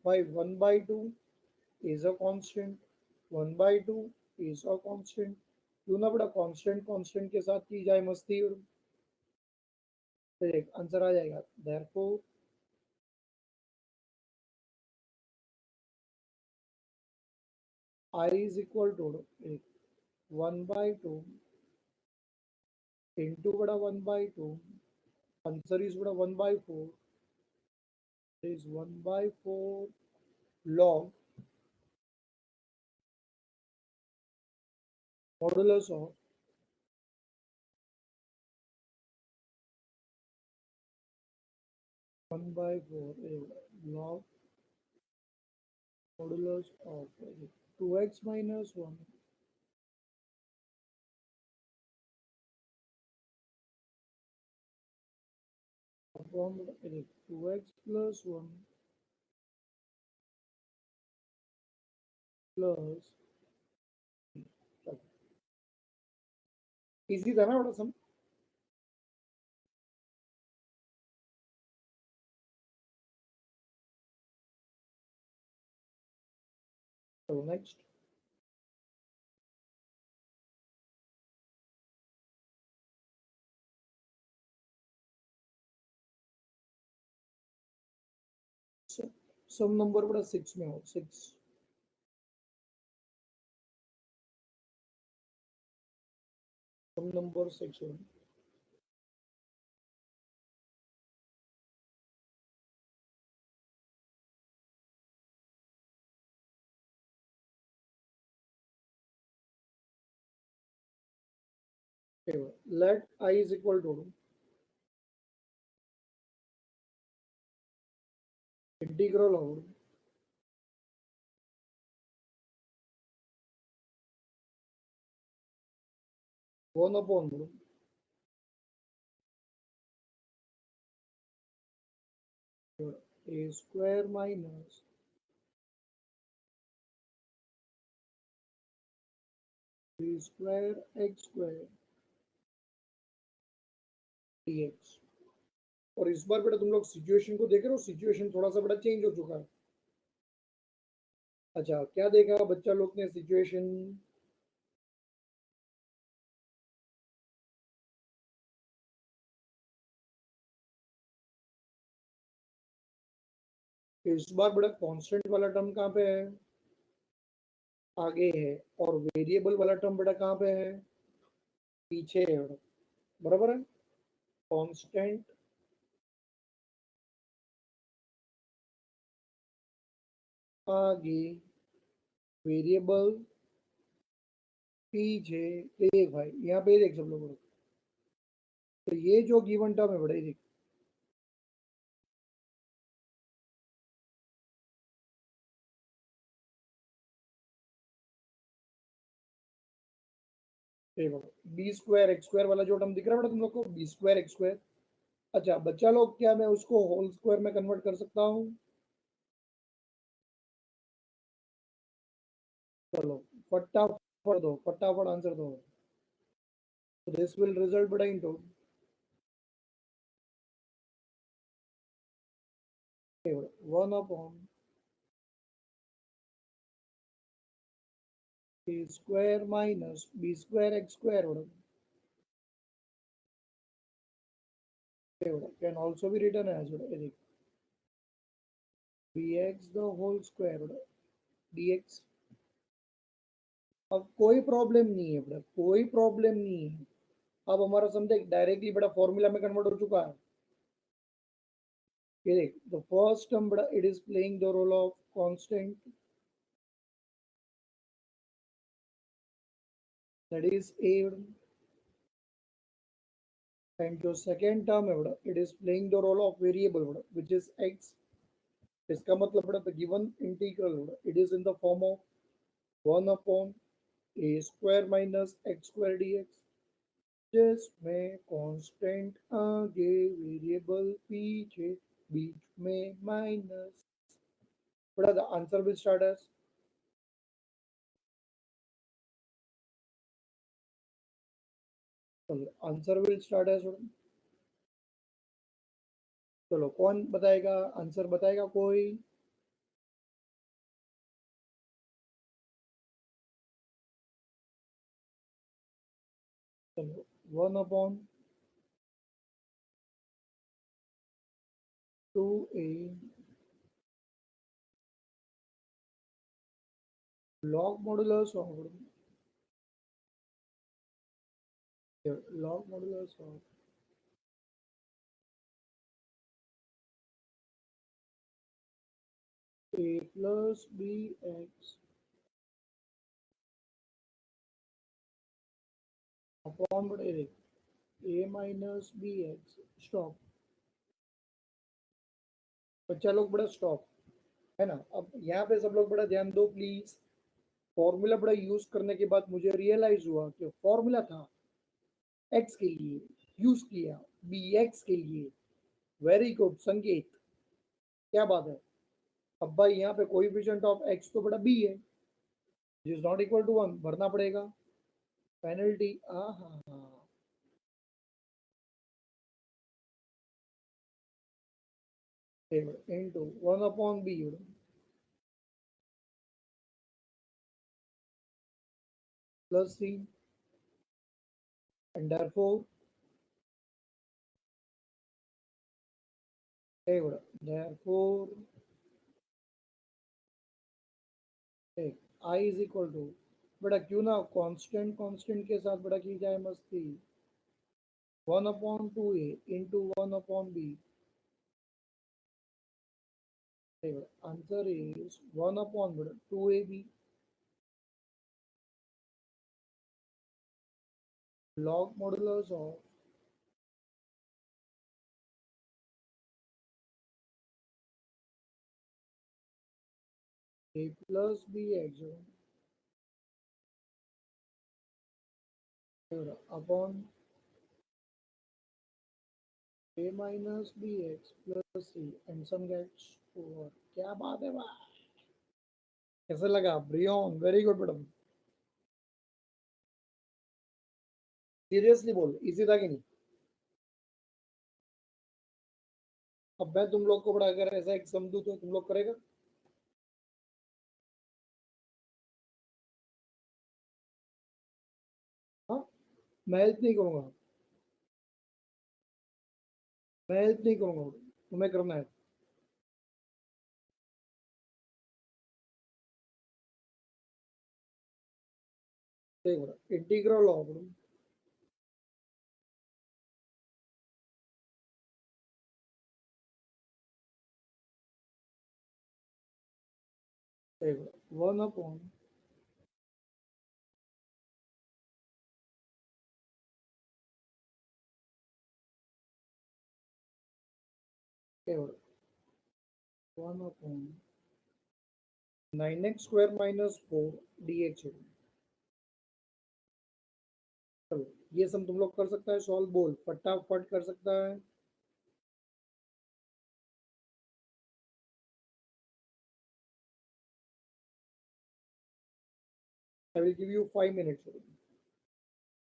भाई 1/2 is a constant, 1/2 is a constant. क्यों ना बड़ा कांस्टेंट कांस्टेंट के साथ की जाए मस्ती, और फिर एक आंसर आ जाएगा। therefore I is equal to एक 1/2 into बड़ा 1/2, आंसर इज बड़ा 1/4 is 1/4 log modulus of 1/4 log modulus of 2x minus 1 upon 2x plus 1 plus, easy था ना बड़ा सम। चलो नेक्स्ट। सम नंबर बड़ा 6 में हो, 6 सम नंबर 6 हो। let I is equal to integral of 1 upon a square minus b square x square dx। और इस बार बेटा तुम लोग सिचुएशन को देख रहे हो, सिचुएशन थोड़ा सा बड़ा चेंज हो चुका है। अच्छा, क्या देखा बच्चा लोग ने सिचुएशन? इस बार बड़ा कांस्टेंट वाला टर्म कहाँ पे है? आगे है। और वेरिएबल वाला टर्म बड़ा कहाँ पे है? पीछे है बड़ा। बराबर है। कांस्टेंट आगे, वेरिएबल पीछे। देख भाई यहाँ पे देख सब लोग, तो ये जो गिवन टर्म है बड़ा, ये देख। देखो, बी स्क्वायर एक्स स्क्वायर वाला जो टर्म दिख रहा है बड़ा तुम लोग को, बी स्क्वायर एक्स स्क्वायर। अच्छा बच्चा लोग, क्या मैं उसको होल स्क्वायर में कन्वर्ट कर सकता हूँ? चलो फटाफट दो, फटाफट आंसर दो। दिस विल रिजल्ट बड़ा into 1 upon a square minus b square x square can also be written as bx the whole square dx। अब कोई प्रॉब्लम नहीं है बेटा, कोई प्रॉब्लम नहीं है। अब हमारा समझे डायरेक्टली बड़ा फॉर्मूला में कन्वर्ट हो चुका है। ये देख, द फर्स्ट टर्म बड़ा, it is playing the role of constant, that is a, and जो सेकेंड टर्म है बड़ा, it is playing the role of variable बड़ा, विच इज x। इसका मतलब बड़ा, द गिवन इंटीग्रल बड़ा, it is in the form of 1 upon a square minus x square dx, जिसमें constant आगे, वेरिएबल पीछे, बीच में माइनस। बड़ा, the answer will start as, चलो आंसर विल स्टार्ट एज। चलो कौन बताएगा आंसर, बताएगा कोई? चलो 1/2a log modulus of log modulus of a plus bx upon a minus bx stop. बच्चा लोग बड़ा स्टॉप है ना। अब यहाँ पे सब लोग बड़ा ध्यान दो प्लीज। फॉर्मूला बड़ा यूज करने के बाद मुझे रियलाइज हुआ कि फॉर्मूला था एक्स के लिए, यूज किया बी एक्स के लिए। वेरी गुड संकेत, क्या बात है। अब भाई यहाँ पे कोएफिशिएंट ऑफ एक्स तो बड़ा बी है, इज नॉट इक्वल टू 1, भरना पड़ेगा पेनल्टी। हाँ हाँ हाँ, into 1/b plus C and therefore I is equal to, बड़ा क्यों ना कांस्टेंट कांस्टेंट के साथ बड़ा की जाए मस्ती। 1/2a into 1/b। Answer is 1/2ab log modulus of a plus bx upon a minus bx plus c and some gets over। क्या बात है भाई, कैसे लगा Brian, very good madam. Seriously बोल, इजी था कि नहीं। अब मैं तुम लोग को बड़ा अगर ऐसा एक सम दूं तो तुम लोग करेगा। हाँ, मैं हेल्प नहीं करूंगा, मैं हेल्प नहीं करूंगा, तुम्हें करना है। देखो इंटीग्रल ऑफ, देखो 1/, देखो 1/9x² माइनस 4 dx। चलो ये सम तुम लोग कर सकता है सॉल्व, बोल फटाफट कर सकता है। I will give you 5 minutes.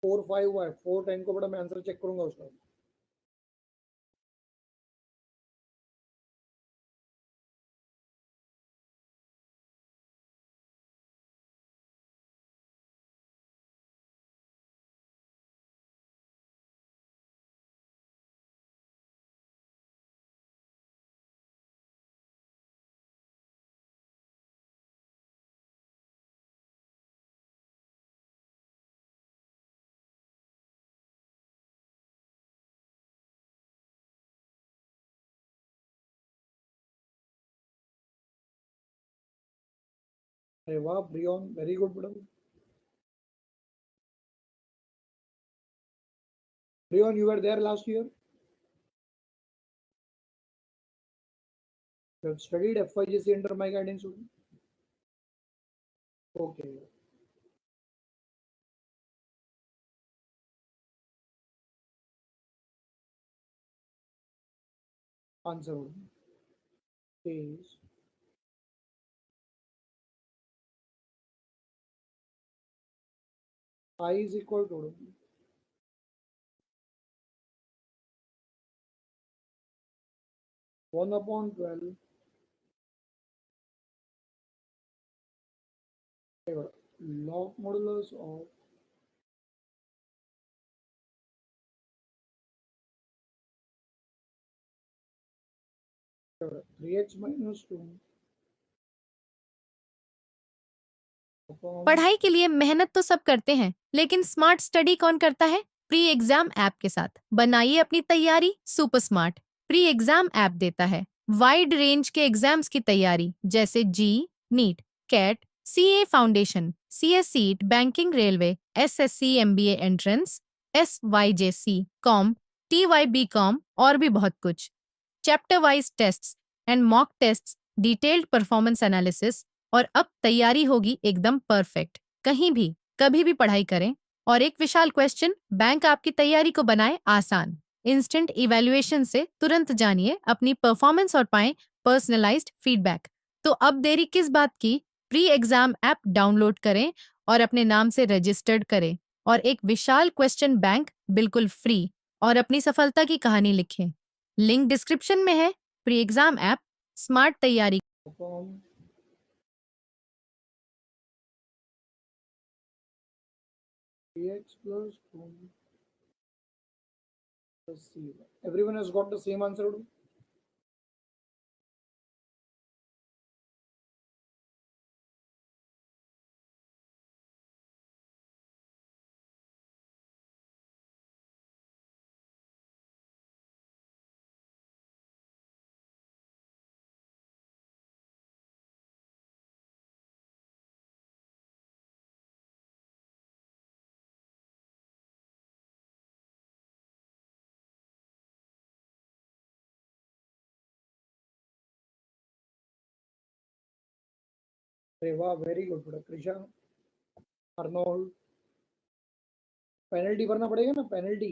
4 5 हुआ है, 4 10 को बड़ा मैं आंसर चेक करूंगा उसका। अरे वाह Brian, very good madam. Brian you were there last year, you have studied FIGC under my guidance only? Okay, answer is I is equal to 1/12 log modulus of 3x minus 2 upon पढ़ाई के लिए मेहनत तो सब करते हैं, लेकिन smart study कौन करता है? प्री एग्जाम ऐप के साथ बनाइए अपनी तैयारी super smart. Pre exam app देता है वाइड रेंज के एग्जाम्स की तैयारी, जैसे JEE, NEET, CAT, CA foundation, CS CET, banking, railway, SSC, MBA entrance, SYJC, com, TYB com और भी बहुत कुछ। Chapter wise tests and mock tests, detailed performance analysis, और अब तैयारी होगी एकदम परफेक्ट। कहीं भी कभी भी पढ़ाई करें। और एक विशाल क्वेश्चन बैंक आपकी तैयारी को बनाए आसान। इंस्टेंट इवैल्यूएशन से तुरंत जानिए अपनी परफॉर्मेंस और पाएं पर्सनलाइज्ड फीडबैक। तो अब देरी किस बात की? प्री एग्जाम ऐप डाउनलोड करें और अपने नाम से रजिस्टर्ड करें और एक विशाल क्वेश्चन बैंक बिल्कुल फ्री और अपनी सफलता की कहानी लिखें। लिंक डिस्क्रिप्शन में है। प्री एग्जाम ऐप स्मार्ट तैयारी। upon 3x plus 2 plus c. Everyone has got the same answer. अरे वाह, वेरी गुड बेटा कृषा। अर्नोल्ड, पेनल्टी भरना पड़ेगा ना, पेनल्टी।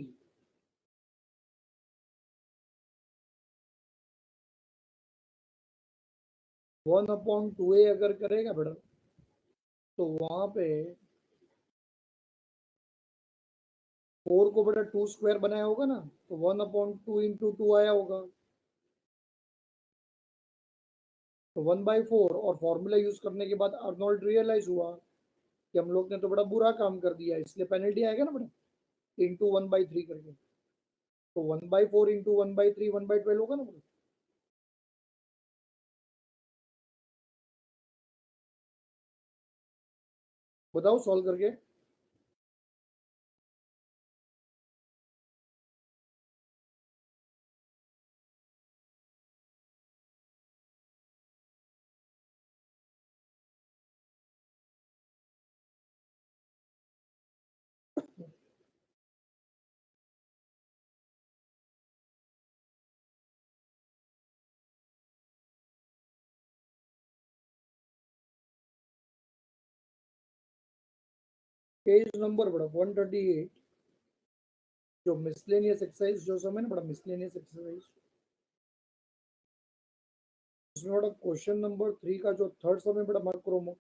1/2a अगर करेगा बेटा, तो वहां पे 4 को बेटा 2 स्क्वायर बनाया होगा ना, तो 1/2 into 2 आया होगा। तो 1/4, और फॉर्मूला यूज करने के बाद अर्नोल्ड रियलाइज हुआ कि हम लोग ने तो बड़ा बुरा काम कर दिया, इसलिए पेनल्टी आएगा ना बेटा, इंटू 1/3 करके। तो 1/4 इंटू 1/3 1/12 होगा ना बेटा। बताओ सॉल्व करके। पेज नंबर बड़ा 138, जो मिसलेनियस एक्सरसाइज जो समय ना बड़ा मिसलेनियस एक्सरसाइज, इसमें बड़ा क्वेश्चन नंबर 3 का जो थर्ड समय बड़ा मार्क करो।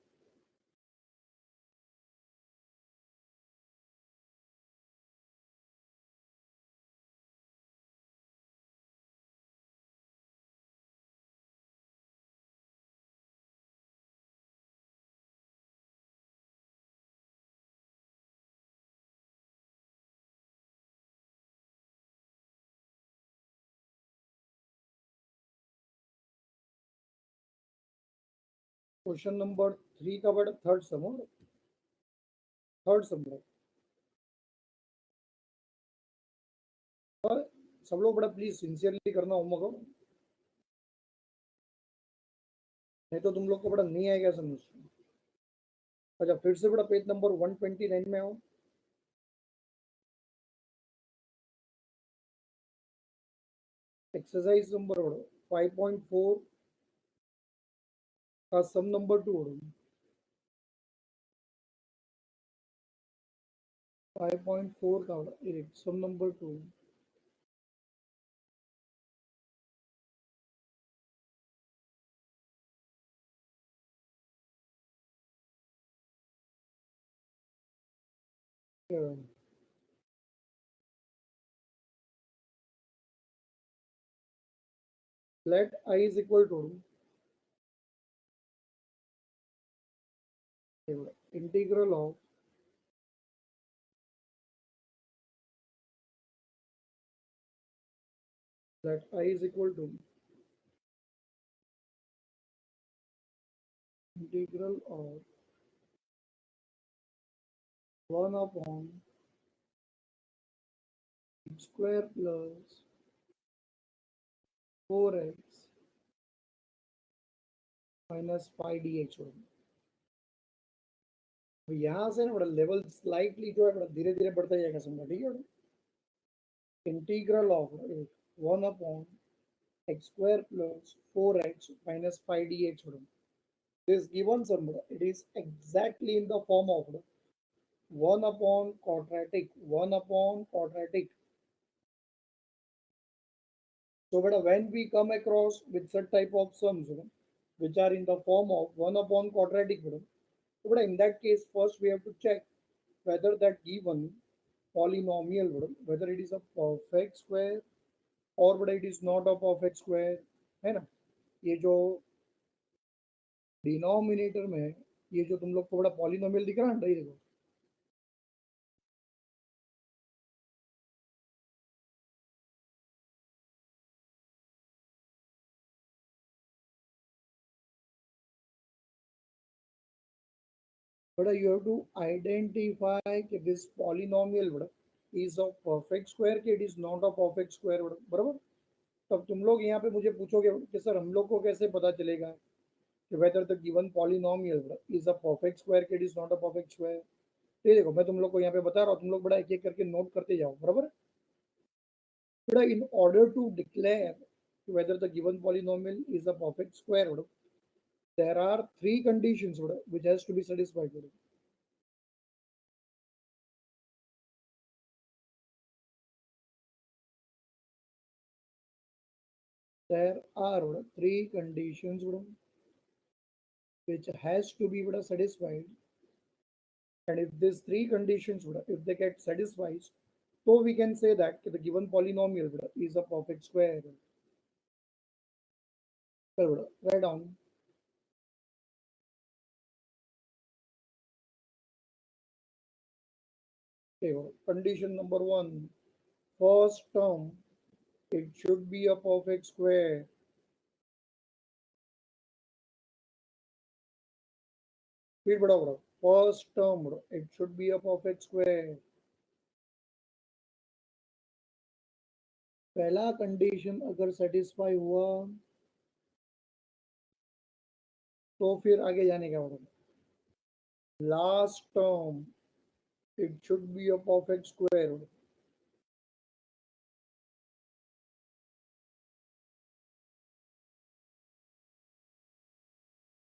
क्वेश्चन नंबर 3 का बड़ा थर्ड सम बड़ा। और सब लोग बड़ा प्लीज सिंसियरली करना होमवर्क, नहीं तो तुम लोग को बड़ा नहीं आएगा समझ। अच्छा, फिर से बड़ा पेज नंबर 129 में आओ। एक्सरसाइज नंबर 5.4 का सम नंबर 2। 5.4 का sum number 2। Let I is equal to integral of let I is equal to integral of 1 upon x square plus 4x minus 5 dx होगा। तो यहाँ से ना बड़ा लेवल स्लाइटली जो है बड़ा धीरे धीरे बढ़ता जाएगा, समझा, ठीक है। Integral of 1 upon x square plus 4x minus 5 dx होगा। This given sum, it is exactly in the form of 1 upon quadratic, 1 upon quadratic. So, but when we come across with such type of sums, which are in the form of 1 upon quadratic, so but in that case, first we have to check whether that given polynomial, whether it is a perfect square or whether it is not a perfect square, है ना। ये जो denominator में है, ये जो तुम लोग को बड़ा पॉलिनोमियल दिख रहा है ना, ये देखो, but you have to identify that this polynomial is a perfect square, कि it is not a perfect square, बराबर। तब तुम लोग यहाँ पे मुझे पूछोगे कि सर हम लोग को कैसे पता चलेगा कि whether the given polynomial is a perfect square, कि it is not a perfect square। ये देखो मैं तुम लोग को यहाँ पे बता रहा हूँ, तुम लोग बड़ा एक एक करके नोट करते जाओ, बराबर। बड़ा in order to declare whether the given polynomial is a perfect square, there are three conditions which has to be satisfied. There are three conditions which has to be satisfied, and if these three conditions if they get satisfied, so we can say that the given polynomial is a perfect square. So write down. Okay, condition number one, first term, it should be a perfect square. फिर बड़ा first term, it should be a perfect square. पहला condition अगर satisfy हुआ तो फिर आगे जाने का last term, it should be a perfect square.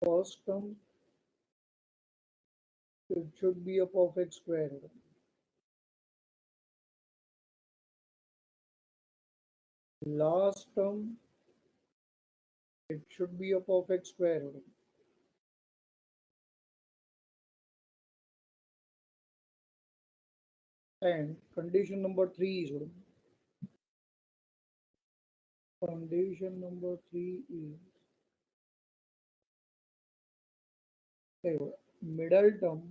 First term, it should be a perfect square. Last term, it should be a perfect square. And condition number three is middle term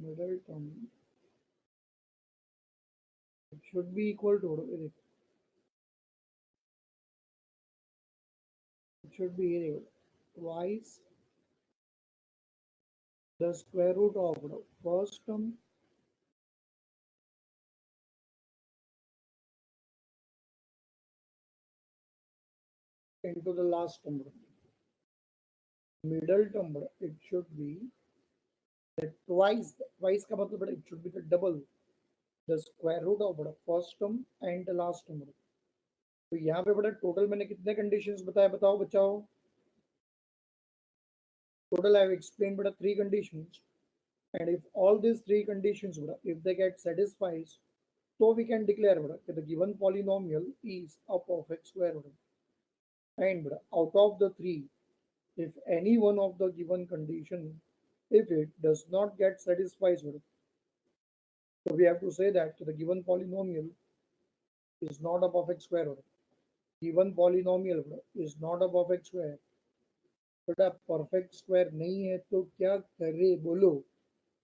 middle term, it should be equal to it should be twice the square root of first term into the last term. Middle term, it should be that twice का मतलब it should be the double the square root of first term and the last term. तो यहाँ पे total मैंने कितने conditions बताए, बताओ बचाओ। Total I have explained three conditions, and if all these three conditions if they get satisfied, so we can declare that the given polynomial is a perfect square. And out of the three, if any one of the given condition, if it does not get satisfied, so we have to say that the given polynomial is not a perfect square. Given polynomial is not a perfect square, बेटा perfect square नहीं है तो क्या करे बोलो।